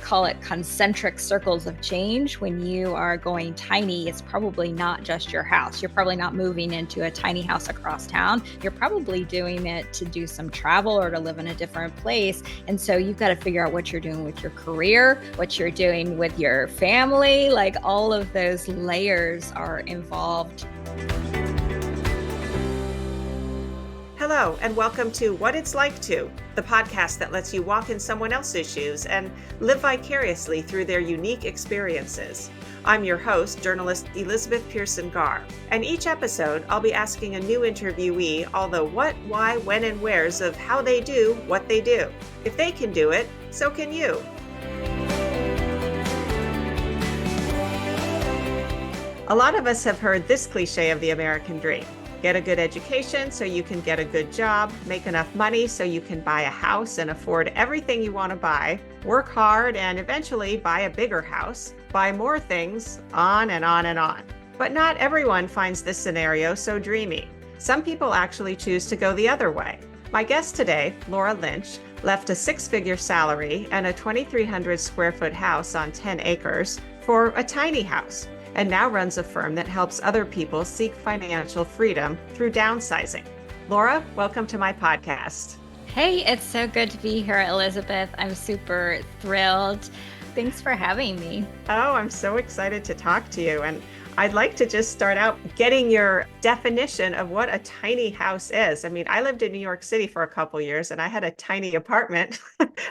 call it concentric circles of change. When you are going tiny, it's probably not just your house. You're probably not moving into a tiny house across town. You're probably doing it to do some travel or to live in a different place. And so you've got to figure out what you're doing with your career, what you're doing with your family. Like all of those layers are involved. Hello, and welcome to What It's Like To, the podcast that lets you walk in someone else's shoes and live vicariously through their unique experiences. I'm your host, journalist Elizabeth Pearson Garr, and each episode I'll be asking a new interviewee all the what, why, when, and wheres of how they do what they do. If they can do it, so can you. A lot of us have heard this cliche of the American dream. Get a good education so you can get a good job, make enough money so you can buy a house and afford everything you want to buy, work hard and eventually buy a bigger house, buy more things, on and on and on. But not everyone finds this scenario so dreamy. Some people actually choose to go the other way. My guest today, Laura Lynch, left a six-figure salary and a 2,300 square foot house on 10 acres for a tiny house, and now runs a firm that helps other people seek financial freedom through downsizing. Laura, welcome to my podcast. Hey, it's so good to be here, Elizabeth. I'm super thrilled. Thanks for having me. Oh, I'm so excited to talk to you. And I'd like to just start out getting your definition of what a tiny house is. I mean, I lived in New York City for a couple years and I had a tiny apartment,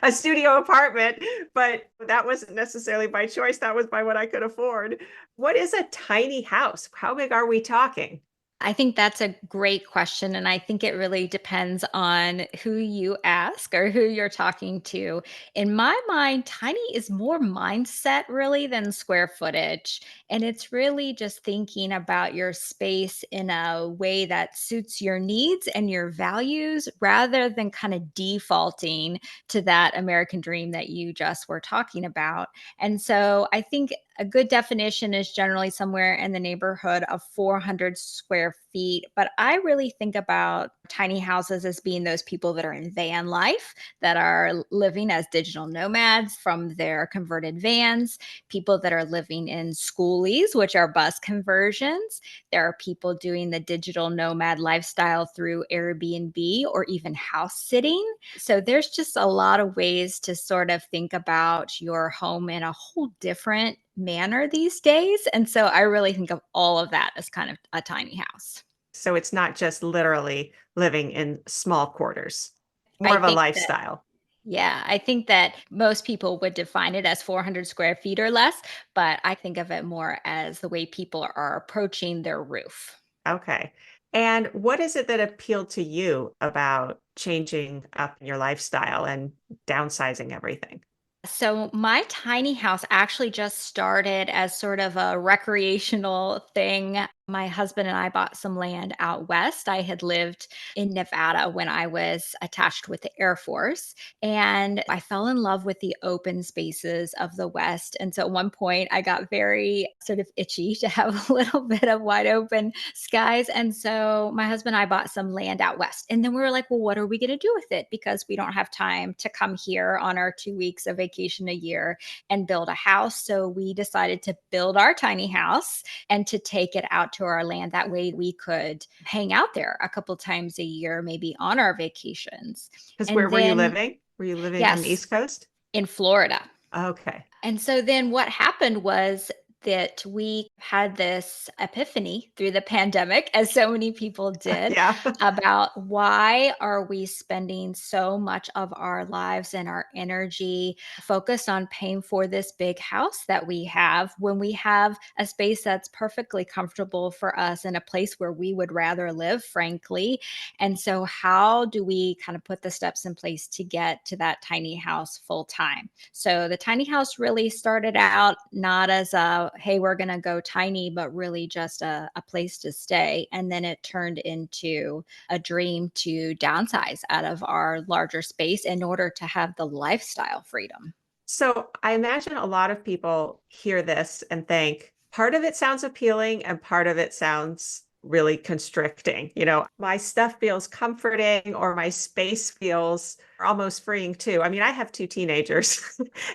a studio apartment, but that wasn't necessarily by choice. That was by what I could afford. What is a tiny house? How big are we talking? I think that's a great question. And I think it really depends on who you ask or who you're talking to. In my mind, tiny is more mindset really than square footage. And it's really just thinking about your space in a way that suits your needs and your values rather than kind of defaulting to that American dream that you just were talking about. And so I think a good definition is generally somewhere in the neighborhood of 400 square feet. But I really think about tiny houses as being those people that are in van life, that are living as digital nomads from their converted vans, people that are living in schoolies, which are bus conversions. There are people doing the digital nomad lifestyle through Airbnb or even house sitting. So there's just a lot of ways to sort of think about your home in a whole different manner these days. And so I really think of all of that as kind of a tiny house. So it's not just literally living in small quarters, more I of a think that, lifestyle. yeah, I think that most people would define it as 400 square feet or less, but I think of it more as the way people are approaching their roof. Okay. And what is it that appealed to you about changing up your lifestyle and downsizing everything? So, my tiny house actually just started as sort of a recreational thing. My husband and I bought some land out west. I had lived in Nevada when I was attached with the Air Force, and I fell in love with the open spaces of the West. And so at one point, I got very sort of itchy to have a little bit of wide open skies. And so my husband and I bought some land out west. And then we were like, well, what are we going to do with it? Because we don't have time to come here on our 2 weeks of vacation a year and build a house. So we decided to build our tiny house and to take it out to our land. That way we could hang out there a couple times a year, maybe on our vacations. Because And where were you then, living? Were you living on the yes, East Coast? in Florida. Okay. And so then what happened was that we had this epiphany through the pandemic, as so many people did, Yeah. about why are we spending so much of our lives and our energy focused on paying for this big house that we have when we have a space that's perfectly comfortable for us and a place where we would rather live, frankly. And so how do we kind of put the steps in place to get to that tiny house full time? So the tiny house really started out not as a, hey, we're going to go tiny, but really just a place to stay. And then it turned into a dream to downsize out of our larger space in order to have the lifestyle freedom. So I imagine a lot of people hear this and think part of it sounds appealing and part of it sounds really constricting. My stuff feels comforting or my space feels almost freeing too. I mean, I have two teenagers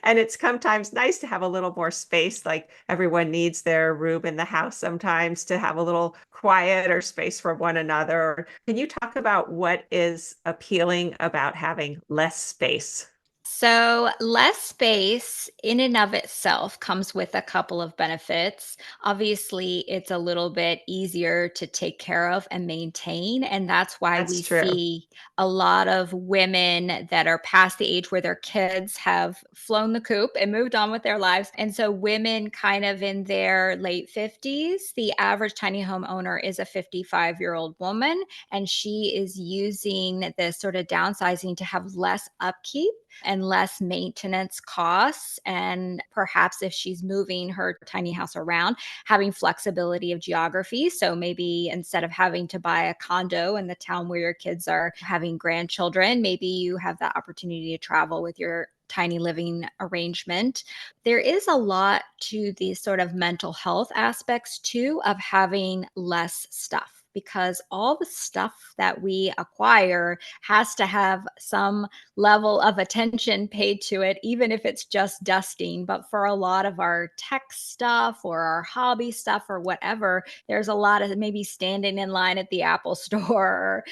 and it's sometimes nice to have a little more space. Like everyone needs their room in the house sometimes to have a little quiet or space for one another. Can you talk about what is appealing about having less space? So, less space in and of itself comes with a couple of benefits. Obviously, it's a little bit easier to take care of and maintain. And that's why That's we true. see a lot of women that are past the age where their kids have flown the coop and moved on with their lives. And so, women kind of in their late 50s, the average tiny home owner is a 55-year-old woman. And she is using this sort of downsizing to have less upkeep and less maintenance costs. And perhaps if she's moving her tiny house around, having flexibility of geography. So maybe instead of having to buy a condo in the town where your kids are having grandchildren, maybe you have that opportunity to travel with your tiny living arrangement. There is a lot to the sort of mental health aspects too of having less stuff, because all the stuff that we acquire has to have some level of attention paid to it, even if it's just dusting. But for a lot of our tech stuff or our hobby stuff or whatever, there's a lot of maybe standing in line at the Apple store or,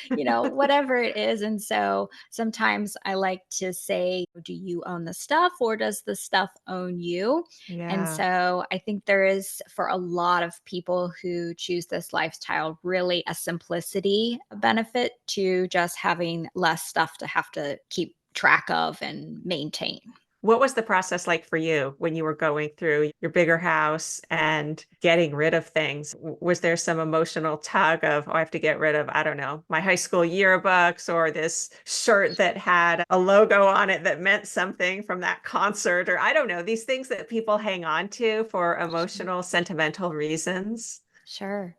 whatever it is. And so sometimes I like to say, do you own the stuff or does the stuff own you? And Yeah. so I think there is, for a lot of people who choose this lifestyle, really a simplicity benefit to just having less stuff to have to keep track of and maintain. What was the process like for you when you were going through your bigger house and getting rid of things? Was there some emotional tug of, oh, I have to get rid of, I don't know, my high school yearbooks or this shirt that had a logo on it that meant something from that concert, or I don't know, these things that people hang on to for Sure. emotional, sentimental reasons? Sure.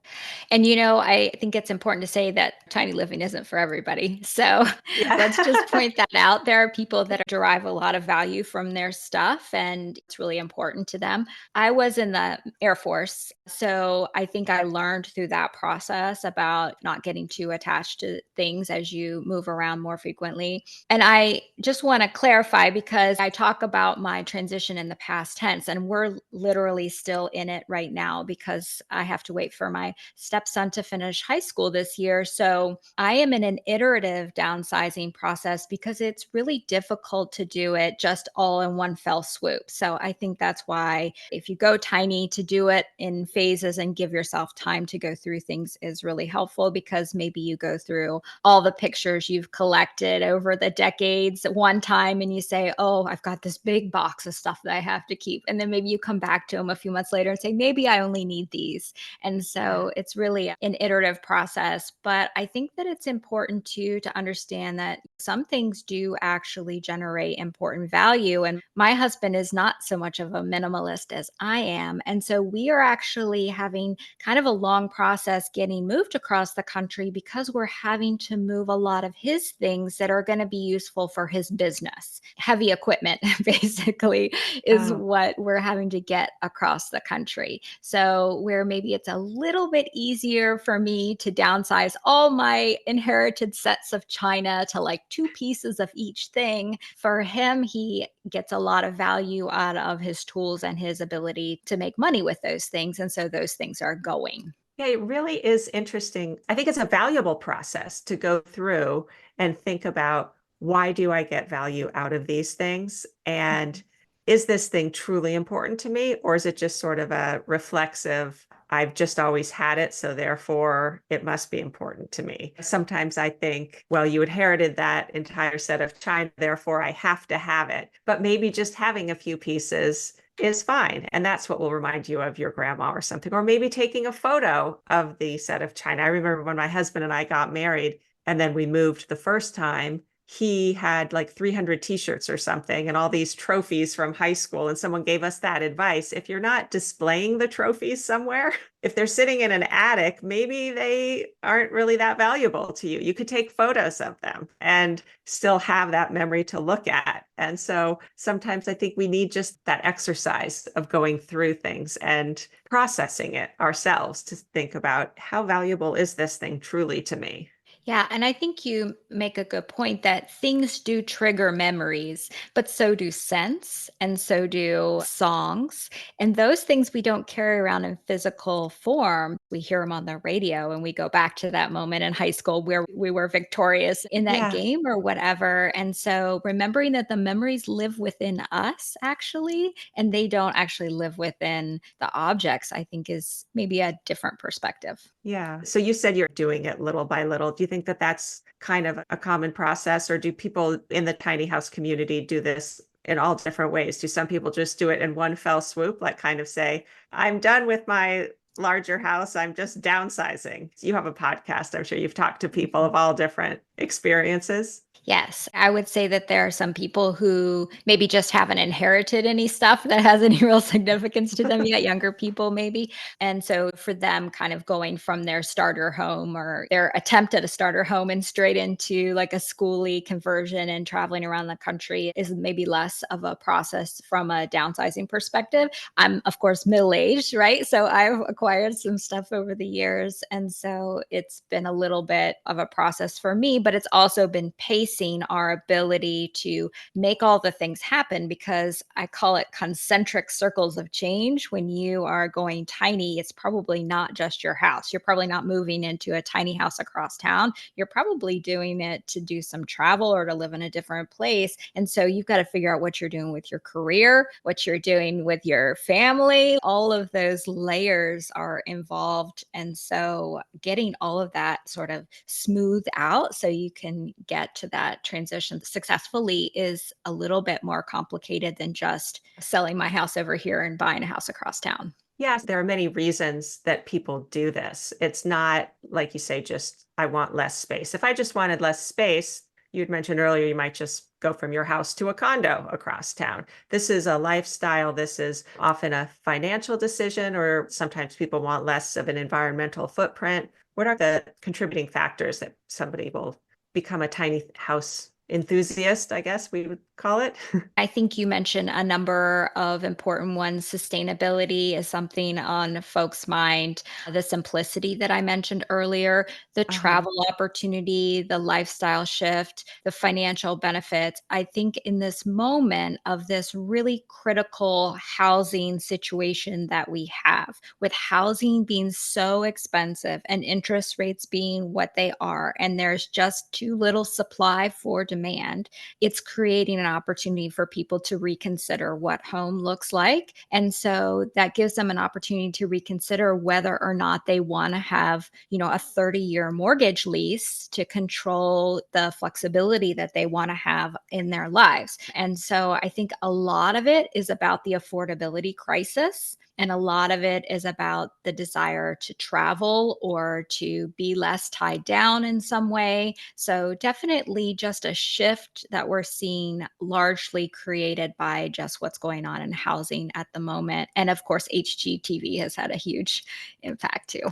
And I think it's important to say that tiny living isn't for everybody. So Yeah. let's just point that out. There are people that derive a lot of value from their stuff, and it's really important to them. I was in the Air Force. So I think I learned through that process about not getting too attached to things as you move around more frequently. And I just want to clarify, because I talk about my transition in the past tense, and we're literally still in it right now because I have to wait for my stepson to finish high school this year. So I am in an iterative downsizing process because it's really difficult to do it just all in one fell swoop. So I think that's why if you go tiny, to do it in phases and give yourself time to go through things is really helpful, because maybe you go through all the pictures you've collected over the decades at one time and you say, oh, I've got this big box of stuff that I have to keep. And then maybe you come back to them a few months later and say, maybe I only need these. And Yeah. so it's really an iterative process. But I think that it's important too to understand that some things do actually generate important value. And my husband is not so much of a minimalist as I am. And so we are actually having kind of a long process getting moved across the country, because we're having to move a lot of his things that are going to be useful for his business. Heavy equipment, basically, is Oh, what we're having to get across the country. So, where maybe it's a little bit easier for me to downsize all my inherited sets of china to like two pieces of each thing, for him, he gets a lot of value out of his tools and his ability to make money with those things. And so those things are going. yeah, it really is interesting. I think it's a valuable process to go through and think about, why do I get value out of these things? And is this thing truly important to me? Or is it just sort of a reflexive, I've just always had it, so therefore it must be important to me? Sometimes I think, well, you inherited that entire set of china, therefore I have to have it. But maybe just having a few pieces is fine. And that's what will remind you of your grandma or something. Or maybe taking a photo of the set of china. I remember when my husband and I got married and then we moved the first time, he had like 300 t-shirts or something and all these trophies from high school. And someone gave us that advice. If you're not displaying the trophies somewhere, if they're sitting in an attic, maybe they aren't really that valuable to you. You could take photos of them and still have that memory to look at. And so sometimes I think we need just that exercise of going through things and processing it ourselves to think about how valuable is this thing truly to me? Yeah, and I think you make a good point that things do trigger memories, but so do scents and so do songs. And those things we don't carry around in physical form. We hear them on the radio and we go back to that moment in high school where we were victorious in that Yeah. game or whatever. And so remembering that the memories live within us actually, and they don't actually live within the objects, I think is maybe a different perspective. Yeah. So you said you're doing it little by little. Do you think that that's kind of a common process, or do people in the tiny house community do this in all different ways? Do some people just do it in one fell swoop, like kind of say, I'm done with my larger house, I'm just downsizing? You have a podcast. I'm sure you've talked to people of all different experiences. Yes, I would say that there are some people who maybe just haven't inherited any stuff that has any real significance to them yet, younger people maybe. And so for them, kind of going from their starter home or their attempt at a starter home and straight into like a schoolie conversion and traveling around the country is maybe less of a process from a downsizing perspective. I'm, of course, middle aged, right? So I've acquired some stuff over the years. And so it's been a little bit of a process for me, but it's also been pacing our ability to make all the things happen because I call it concentric circles of change. When you are going tiny, it's probably not just your house. You're probably not moving into a tiny house across town. You're probably doing it to do some travel or to live in a different place. And so you've got to figure out what you're doing with your career, what you're doing with your family. All of those layers are involved. And so getting all of that sort of smooth out so you can get to that transition successfully is a little bit more complicated than just selling my house over here and buying a house across town. Yes, there are many reasons that people do this. It's not like you say, just I want less space. If I just wanted less space, you'd mentioned earlier, you might just go from your house to a condo across town. This is a lifestyle. This is often a financial decision, or sometimes people want less of an environmental footprint. What are the contributing factors that somebody will become a tiny house enthusiast, I guess we would call it? I think you mentioned a number of important ones. Sustainability is something on folks' mind. The simplicity that I mentioned earlier, the Uh-huh. travel opportunity, the lifestyle shift, the financial benefits. I think in this moment of this really critical housing situation that we have, with housing being so expensive and interest rates being what they are, and there's just too little supply for demand, it's creating an opportunity for people to reconsider what home looks like. And so that gives them an opportunity to reconsider whether or not they want to have, a 30-year mortgage lease to control the flexibility that they want to have in their lives. And so I think a lot of it is about the affordability crisis. And a lot of it is about the desire to travel or to be less tied down in some way. So, definitely just a shift that we're seeing largely created by just what's going on in housing at the moment. And of course, HGTV has had a huge impact too.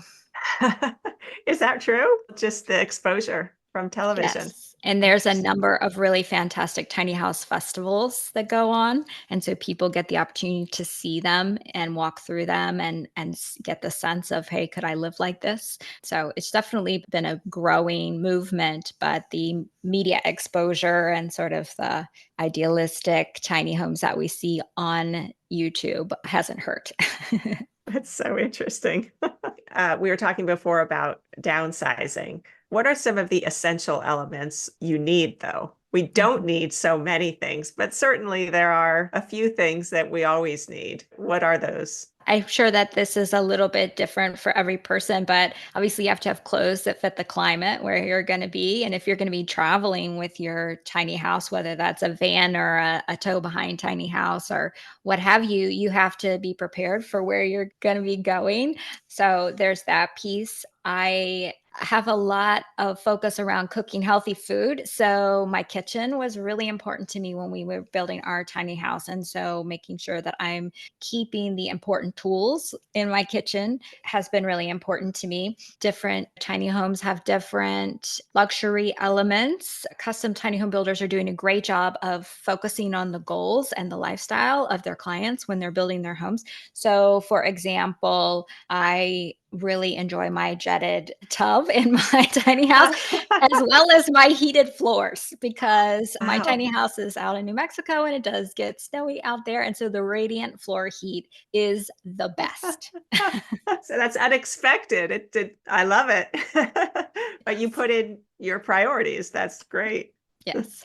Is that true? Just the exposure from television. Yes. And there's a Interesting. number of really fantastic tiny house festivals that go on. And so people get the opportunity to see them and walk through them and get the sense of, hey, could I live like this? So it's definitely been a growing movement, but the media exposure and sort of the idealistic tiny homes that we see on YouTube hasn't hurt. That's so interesting. We were talking before about downsizing. What are some of the essential elements you need, though? We don't need so many things, but certainly there are a few things that we always need. What are those? I'm sure that this is a little bit different for every person, but obviously you have to have clothes that fit the climate where you're going to be. And if you're going to be traveling with your tiny house, whether that's a van or a tow behind tiny house or what have you, you have to be prepared for where you're going to be going. So there's that piece. I have a lot of focus around cooking healthy food. So my kitchen was really important to me when we were building our tiny house. And so making sure that I'm keeping the important tools in my kitchen has been really important to me. Different tiny homes have different luxury elements. Custom tiny home builders are doing a great job of focusing on the goals and the lifestyle of their clients when they're building their homes. So, for example, I really enjoy my jetted tub in my tiny house, as well as my heated floors, because my Wow. tiny house is out in New Mexico and it does get snowy out there. And so the radiant floor heat is the best. So that's unexpected. It did. I love it. But you Yes. put in your priorities. That's great. Yes.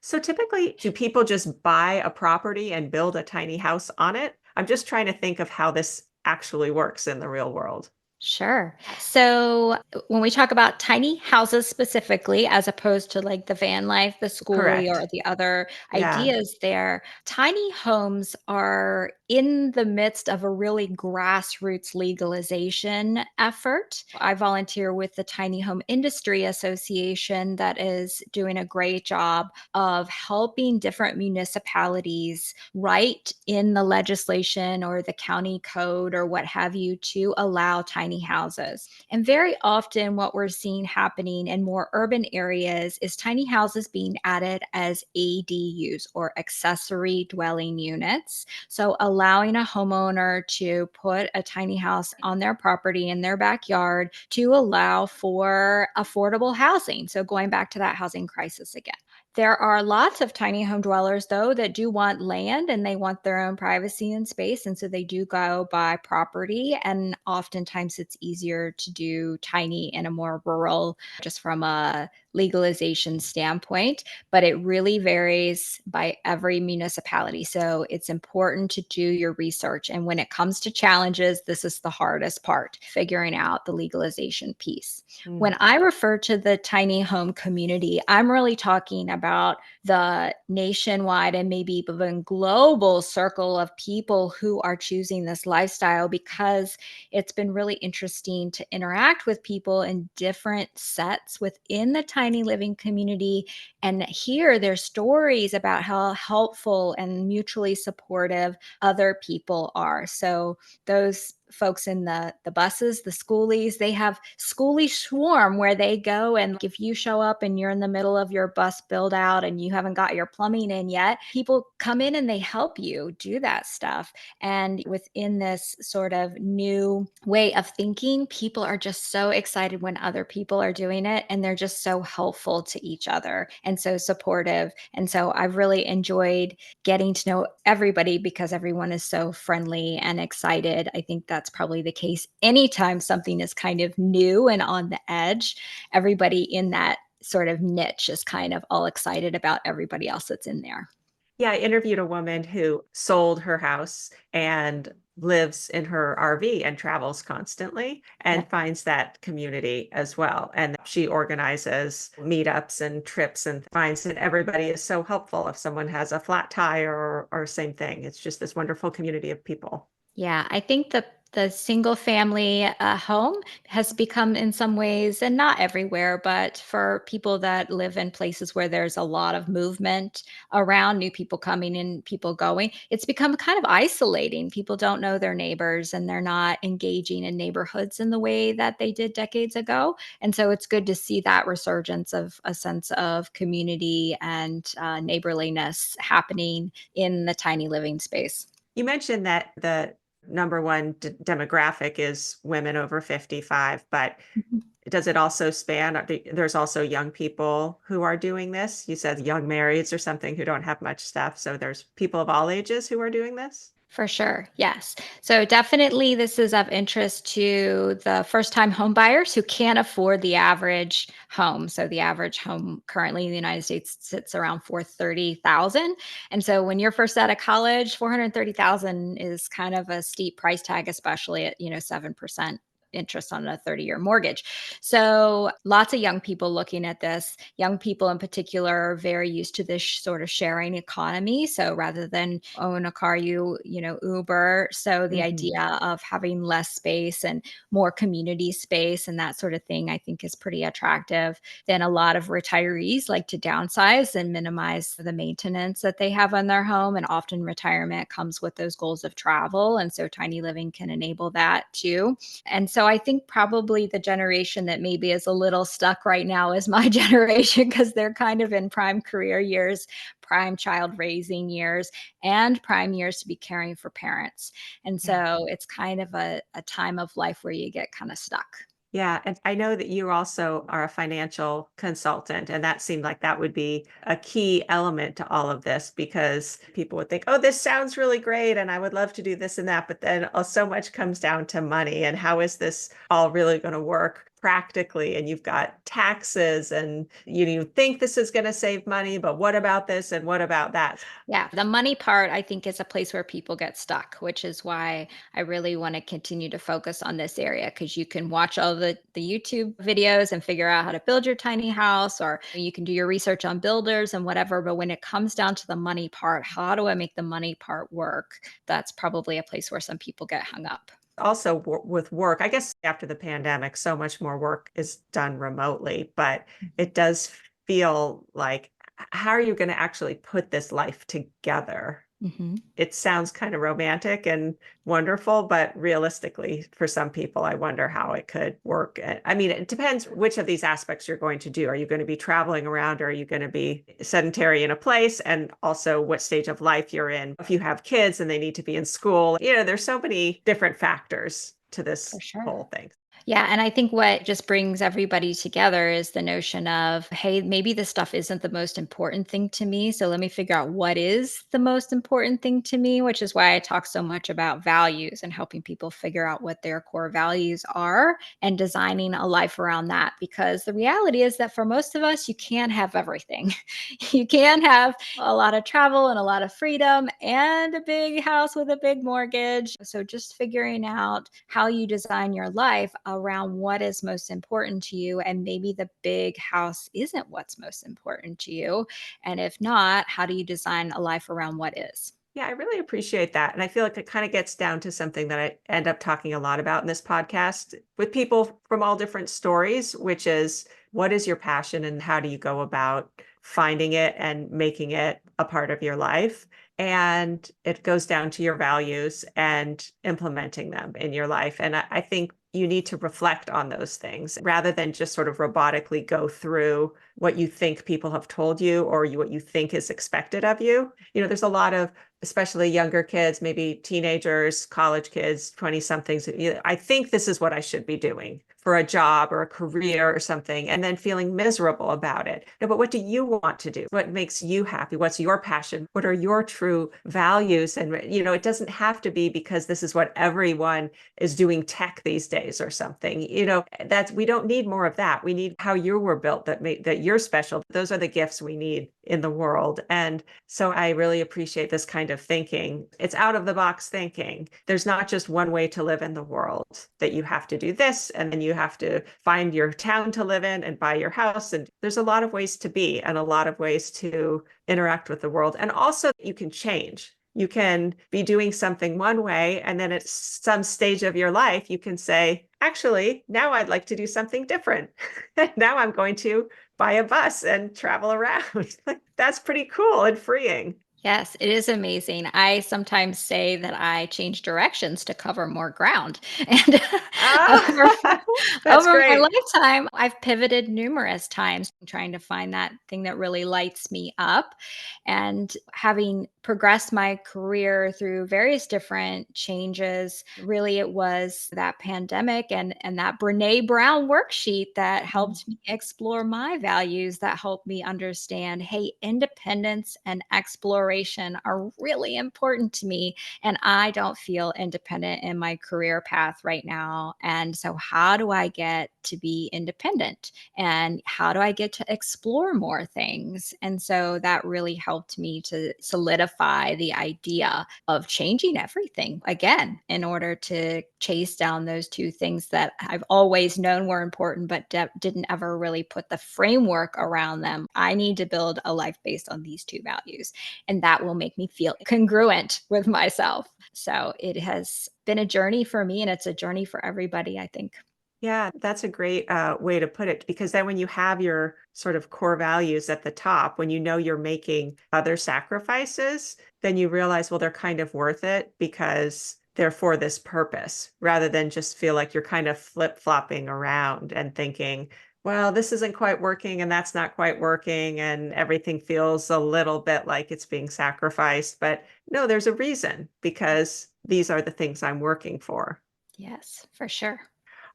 So typically, do people just buy a property and build a tiny house on it? I'm just trying to think of how this actually works in the real world. Sure. So when we talk about tiny houses specifically, as opposed to like the van life, the schoolie, or Correct. the other Yeah. ideas there, tiny homes are in the midst of a really grassroots legalization effort. I volunteer with the Tiny Home Industry Association that is doing a great job of helping different municipalities write in the legislation or the county code or what have you to allow tiny houses. And very often, what we're seeing happening in more urban areas is tiny houses being added as ADUs, or accessory dwelling units. So, allowing a homeowner to put a tiny house on their property in their backyard to allow for affordable housing. So, going back to that housing crisis again. There are lots of tiny home dwellers, though, that do want land and they want their own privacy and space. And so they do go buy property. And oftentimes it's easier to do tiny in a more rural, just from a legalization standpoint. But it really varies by every municipality. So it's important to do your research. And when it comes to challenges, this is the hardest part, figuring out the legalization piece. When Mm. I refer to the tiny home community, I'm really talking about the nationwide and maybe even global circle of people who are choosing this lifestyle, because it's been really interesting to interact with people in different sets within the tiny living community and hear their stories about how helpful and mutually supportive other people are. So those folks in the buses, the schoolies, they have schoolie swarm where they go, and if you show up and you're in the middle of your bus build out and you haven't got your plumbing in yet, people come in and they help you do that stuff. And within this sort of new way of thinking, people are just so excited when other people are doing it, and they're just so helpful to each other and so supportive. And so I've really enjoyed getting to know everybody because everyone is so friendly and excited. I think that's probably the case anytime something is kind of new and on the edge. Everybody in that sort of niche is kind of all excited about everybody else that's in there. Yeah, I interviewed a woman who sold her house and lives in her RV and travels constantly Yeah. and finds that community as well. And she organizes meetups and trips and finds that everybody is so helpful if someone has a flat tire or same thing. It's just this wonderful community of people. Yeah, I think the single family home has become, in some ways, and not everywhere, but for people that live in places where there's a lot of movement around, new people coming in, people going, it's become kind of isolating. People don't know their neighbors and they're not engaging in neighborhoods in the way that they did decades ago. And so it's good to see that resurgence of a sense of community and neighborliness happening in the tiny living space. You mentioned that the number one demographic is women over 55, but does it also span? There's also young people who are doing this. You said young marrieds or something who don't have much stuff. So there's people of all ages who are doing this. For sure. Yes. So definitely this is of interest to the first time home buyers who can't afford the average home. So the average home currently in the United States sits around 430,000. And so when you're first out of college, 430,000 is kind of a steep price tag, especially at, 7% interest on a 30-year mortgage. So lots of young people looking at this. Young people in particular are very used to this sort of sharing economy. So rather than own a car, Uber. So the Mhm. idea of having less space and more community space and that sort of thing, I think is pretty attractive. Then a lot of retirees like to downsize and minimize the maintenance that they have on their home. And often retirement comes with those goals of travel. And so tiny living can enable that too. And so I think probably the generation that maybe is a little stuck right now is my generation because they're kind of in prime career years, prime child raising years, and prime years to be caring for parents. And Yeah. so it's kind of a time of life where you get kind of stuck. Yeah, and I know that you also are a financial consultant, and that seemed like that would be a key element to all of this because people would think, "Oh, this sounds really great, and I would love to do this and that." But then so much comes down to money and how is this all really going to work practically? And you've got taxes, and you think this is going to save money, but what about this and what about that? Yeah, the money part, I think, is a place where people get stuck, which is why I really want to continue to focus on this area because you can watch all the YouTube videos and figure out how to build your tiny house, or you can do your research on builders and whatever. But when it comes down to the money part, how do I make the money part work? That's probably a place where some people get hung up. Also with work, I guess after the pandemic, so much more work is done remotely, but it does feel like, how are you going to actually put this life together? Mhm. It sounds kind of romantic and wonderful, but realistically, for some people, I wonder how it could work. I mean, it depends which of these aspects you're going to do. Are you going to be traveling around, or are you going to be sedentary in a place? And also, what stage of life you're in. If you have kids and they need to be in school, there's so many different factors to For this sure. whole thing. Yeah, and I think what just brings everybody together is the notion of, hey, maybe this stuff isn't the most important thing to me. So let me figure out what is the most important thing to me, which is why I talk so much about values and helping people figure out what their core values are and designing a life around that. Because the reality is that for most of us, you can't have everything. You can have a lot of travel and a lot of freedom and a big house with a big mortgage. So just figuring out how you design your life around what is most important to you. And maybe the big house isn't what's most important to you. And if not, how do you design a life around what is? Yeah, I really appreciate that. And I feel like it kind of gets down to something that I end up talking a lot about in this podcast with people from all different stories, which is, what is your passion and how do you go about finding it and making it a part of your life? And it goes down to your values and implementing them in your life. And I think you need to reflect on those things rather than just sort of robotically go through what you think people have told you or what you think is expected of you. There's a lot of, especially younger kids, maybe teenagers, college kids, 20 somethings. I think this is what I should be doing for a job or a career or something, and then feeling miserable about it. No, but what do you want to do? What makes you happy? What's your passion? What are your true values? And, it doesn't have to be because this is what everyone is doing tech these days or something. We don't need more of that. We need how you were built, that you're special. Those are the gifts we need in the world. And so I really appreciate this kind of thinking. It's out of the box thinking. There's not just one way to live in the world, that you have to do this and then you have to find your town to live in and buy your house. And there's a lot of ways to be and a lot of ways to interact with the world. And also, you can change. You can be doing something one way, and then at some stage of your life, you can say, actually, now I'd like to do something different. Now I'm going to buy a bus and travel around. That's pretty cool and freeing. Yes, it is amazing. I sometimes say that I change directions to cover more ground. And over Ah, that's over my great. lifetime, I've pivoted numerous times trying to find that thing that really lights me up. And having progressed my career through various different changes, really it was that pandemic and that Brene Brown worksheet that Mm. helped me explore my values, that helped me understand, hey, independence and exploration exploration are really important to me. And I don't feel independent in my career path right now. And so, how do I get to be independent? And how do I get to explore more things? And so that really helped me to solidify the idea of changing everything again in order to chase down those two things that I've always known were important, but didn't ever really put the framework around them. I need to build a life based on these two values, and that will make me feel congruent with myself. So it has been a journey for me, and it's a journey for everybody, I think. Yeah, that's a great way to put it because then when you have your sort of core values at the top, when you know you're making other sacrifices, then you realize, well, they're kind of worth it because they're for this purpose rather than just feel like you're kind of flip-flopping around and thinking, well, this isn't quite working and that's not quite working and everything feels a little bit like it's being sacrificed. But no, there's a reason because these are the things I'm working for. Yes, for sure.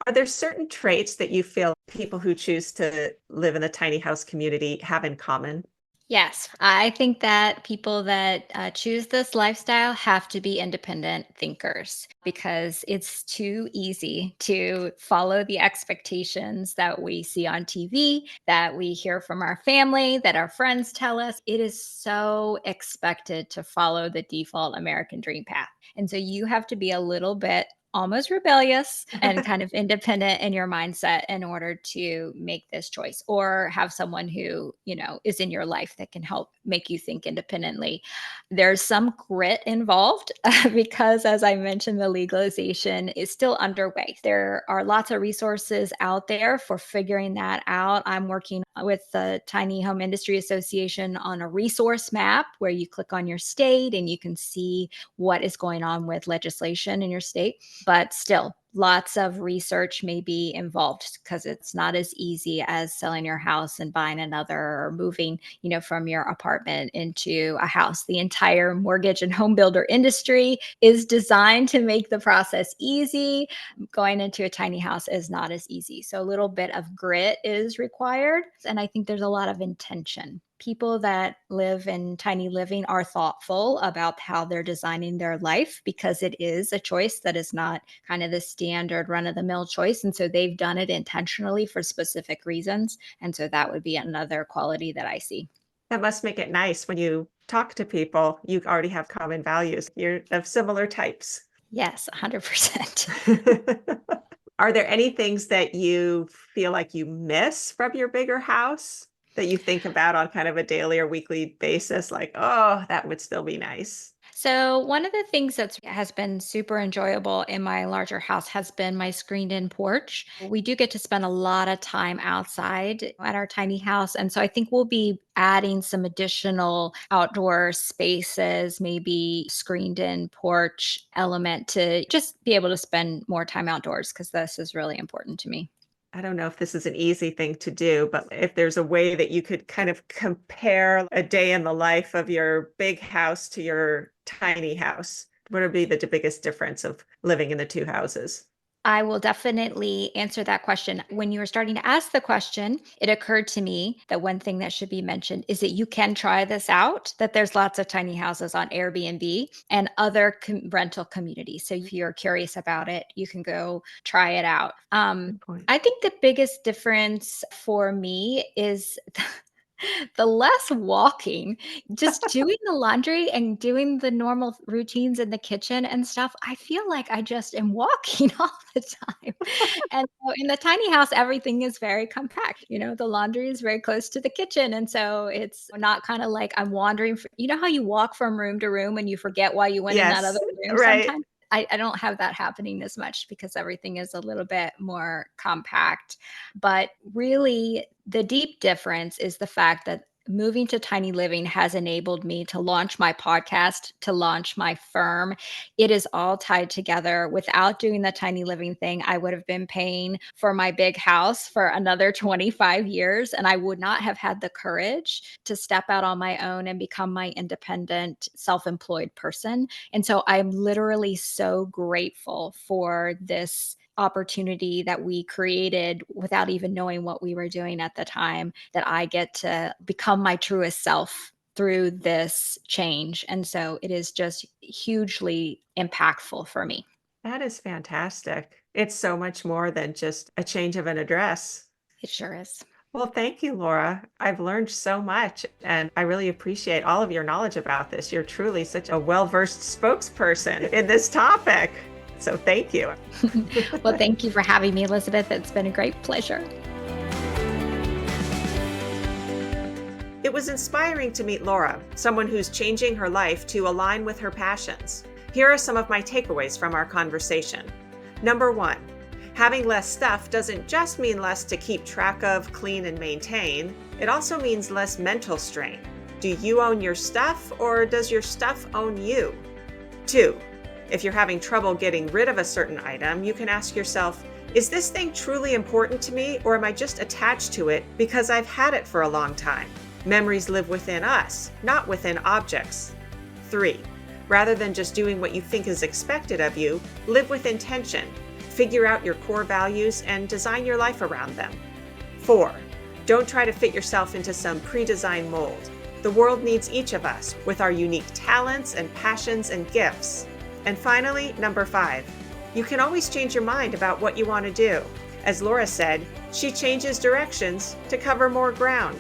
Are there certain traits that you feel people who choose to live in the tiny house community have in common? Yes, I think that people that choose this lifestyle have to be independent thinkers because it's too easy to follow the expectations that we see on TV, that we hear from our family, that our friends tell us. It is so expected to follow the default American dream path. And so you have to be a little bit almost rebellious and kind of independent in your mindset in order to make this choice or have someone who, is in your life that can help make you think independently. There's some grit involved because as I mentioned the legalization is still underway. There are lots of resources out there for figuring that out. I'm working with the Tiny Home Industry Association on a resource map where you click on your state and you can see what is going on with legislation in your state, but still lots of research may be involved because it's not as easy as selling your house and buying another or moving, from your apartment into a house. The entire mortgage and home builder industry is designed to make the process easy. Going into a tiny house is not as easy. So a little bit of grit is required. And I think there's a lot of intention. People that live in tiny living are thoughtful about how they're designing their life because it is a choice that is not kind of the standard run of the mill choice. And so they've done it intentionally for specific reasons. And so that would be another quality that I see. That must make it nice when you talk to people, you already have common values. You're of similar types. Yes, 100%. Are there any things that you feel like you miss from your bigger house that you think about on kind of a daily or weekly basis? Like, oh, that would still be nice. So, one of the things that has been super enjoyable in my larger house has been my screened in porch. We do get to spend a lot of time outside at our tiny house. And so I think we'll be adding some additional outdoor spaces, maybe screened in porch element to just be able to spend more time outdoors because this is really important to me. I don't know if this is an easy thing to do, but if there's a way that you could kind of compare a day in the life of your big house to your tiny house, what would be the biggest difference of living in the two houses? I will definitely answer that question. When you were starting to ask the question, it occurred to me that one thing that should be mentioned is that you can try this out, that there's lots of tiny houses on Airbnb and other rental communities. So if you're curious about it, you can go try it out. Good point. I think the biggest difference for me is the less walking, just doing the laundry and doing the normal routines in the kitchen and stuff, I feel like I just am walking all the time. And so in the tiny house, everything is very compact. The laundry is very close to the kitchen. And so it's not kind of like I'm wandering. How you walk from room to room and you forget why you went in that other Yes, room right. sometimes? I don't have that happening as much because everything is a little bit more compact. But really, the deep difference is the fact that moving to tiny living has enabled me to launch my podcast, to launch my firm. It is all tied together. Without doing the tiny living thing, I would have been paying for my big house for another 25 years, and I would not have had the courage to step out on my own and become my independent, self employed person. And so I'm literally so grateful for this opportunity that we created without even knowing what we were doing at the time, that I get to become my truest self through this change. And so it is just hugely impactful for me. That is fantastic. It's so much more than just a change of an address. It sure is. Well, thank you, Laura. I've learned so much, and I really appreciate all of your knowledge about this. You're truly such a well-versed spokesperson in this topic. So thank you. Well, thank you for having me, Elizabeth. It's been a great pleasure. It was inspiring to meet Laura, someone who's changing her life to align with her passions. Here are some of my takeaways from our conversation. Number one, having less stuff doesn't just mean less to keep track of, clean, and maintain. It also means less mental strain. Do you own your stuff, or does your stuff own you? Two, if you're having trouble getting rid of a certain item, you can ask yourself, is this thing truly important to me, or am I just attached to it because I've had it for a long time? Memories live within us, not within objects. 3. Rather than just doing what you think is expected of you, live with intention. Figure out your core values and design your life around them. 4. Don't try to fit yourself into some pre-designed mold. The world needs each of us with our unique talents and passions and gifts. And finally, number 5. You can always change your mind about what you want to do. As Laura said, she changes directions to cover more ground.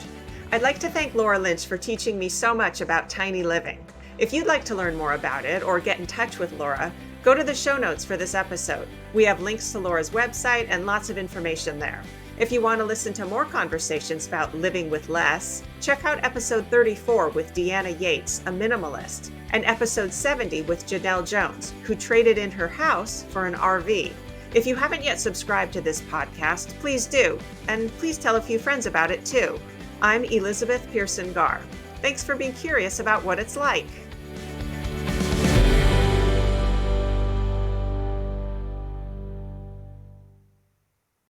I'd like to thank Laura Lynch for teaching me so much about tiny living. If you'd like to learn more about it or get in touch with Laura, go to the show notes for this episode. We have links to Laura's website and lots of information there. If you want to listen to more conversations about living with less, check out episode 34 with Deanna Yates, a minimalist, and episode 70 with Janelle Jones, who traded in her house for an RV. If you haven't yet subscribed to this podcast, please do, and please tell a few friends about it too. I'm Elizabeth Pearson Garr. Thanks for being curious about what it's like.